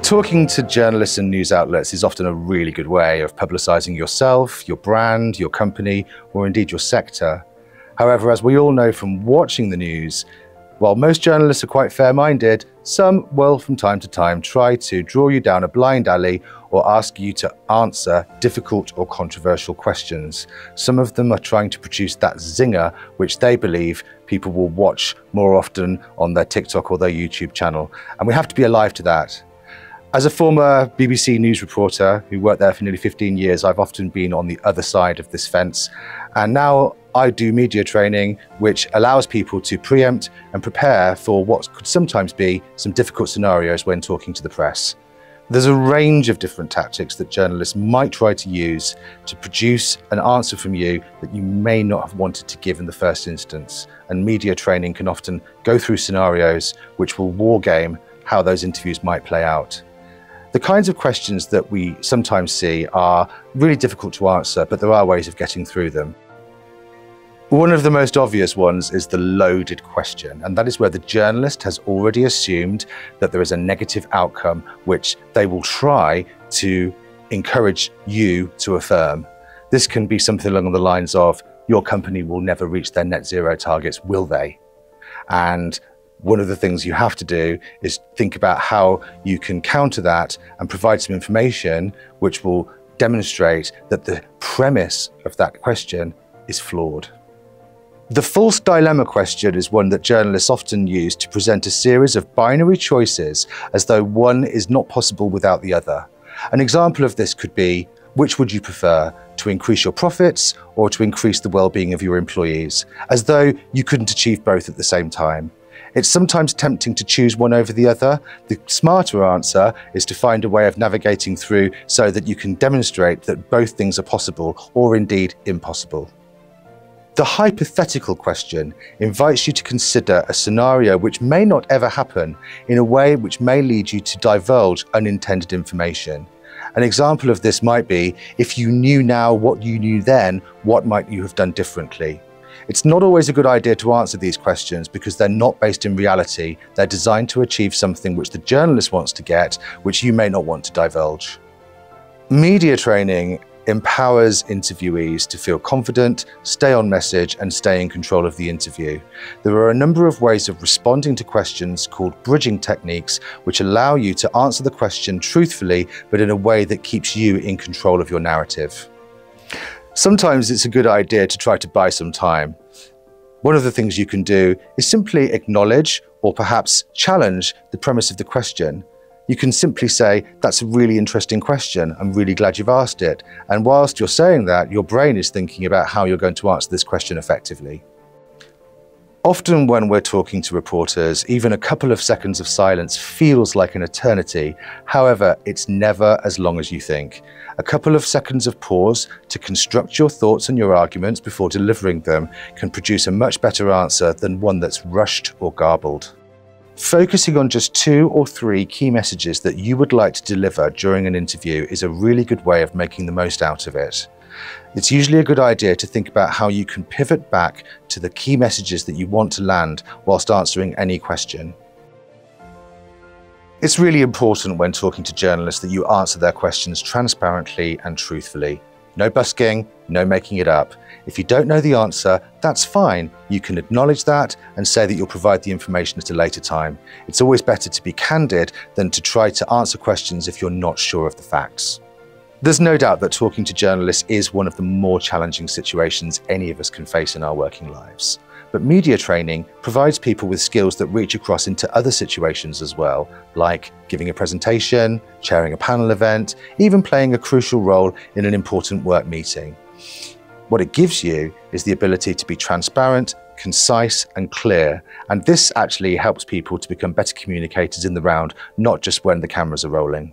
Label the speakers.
Speaker 1: Talking to journalists and news outlets is often a really good way of publicising yourself, your brand, your company, or indeed your sector. However, as we all know from watching the news, while most journalists are quite fair-minded, some will from time to time try to draw you down a blind alley or ask you to answer difficult or controversial questions. Some of them are trying to produce that zinger which they believe people will watch more often on their TikTok or their YouTube channel. And we have to be alive to that. As a former BBC News reporter who worked there for nearly 15 years, I've often been on the other side of this fence. And now I do media training, which allows people to preempt and prepare for what could sometimes be some difficult scenarios when talking to the press. There's a range of different tactics that journalists might try to use to produce an answer from you that you may not have wanted to give in the first instance. And media training can often go through scenarios which will wargame how those interviews might play out. The kinds of questions that we sometimes see are really difficult to answer, but there are ways of getting through them. One of the most obvious ones is the loaded question, and that is where the journalist has already assumed that there is a negative outcome which they will try to encourage you to affirm. This can be something along the lines of, your company will never reach their net zero targets, will they? And one of the things you have to do is think about how you can counter that and provide some information which will demonstrate that the premise of that question is flawed. The false dilemma question is one that journalists often use to present a series of binary choices as though one is not possible without the other. An example of this could be, which would you prefer, to increase your profits or to increase the well-being of your employees, as though you couldn't achieve both at the same time. It's sometimes tempting to choose one over the other. The smarter answer is to find a way of navigating through so that you can demonstrate that both things are possible or indeed impossible. The hypothetical question invites you to consider a scenario which may not ever happen in a way which may lead you to divulge unintended information. An example of this might be, if you knew now what you knew then, what might you have done differently? It's not always a good idea to answer these questions because they're not based in reality. They're designed to achieve something which the journalist wants to get, which you may not want to divulge. Media training empowers interviewees to feel confident, stay on message, and stay in control of the interview. There are a number of ways of responding to questions called bridging techniques, which allow you to answer the question truthfully, but in a way that keeps you in control of your narrative. Sometimes it's a good idea to try to buy some time. One of the things you can do is simply acknowledge or perhaps challenge the premise of the question. You can simply say, that's a really interesting question. I'm really glad you've asked it. And whilst you're saying that, your brain is thinking about how you're going to answer this question effectively. Often when we're talking to reporters, even a couple of seconds of silence feels like an eternity. However, it's never as long as you think. A couple of seconds of pause to construct your thoughts and your arguments before delivering them can produce a much better answer than one that's rushed or garbled. Focusing on just 2 or 3 key messages that you would like to deliver during an interview is a really good way of making the most out of it. It's usually a good idea to think about how you can pivot back to the key messages that you want to land whilst answering any question. It's really important when talking to journalists that you answer their questions transparently and truthfully. No busking, no making it up. If you don't know the answer, that's fine. You can acknowledge that and say that you'll provide the information at a later time. It's always better to be candid than to try to answer questions if you're not sure of the facts. There's no doubt that talking to journalists is one of the more challenging situations any of us can face in our working lives. But media training provides people with skills that reach across into other situations as well, like giving a presentation, chairing a panel event, even playing a crucial role in an important work meeting. What it gives you is the ability to be transparent, concise, and clear, and this actually helps people to become better communicators in the round, not just when the cameras are rolling.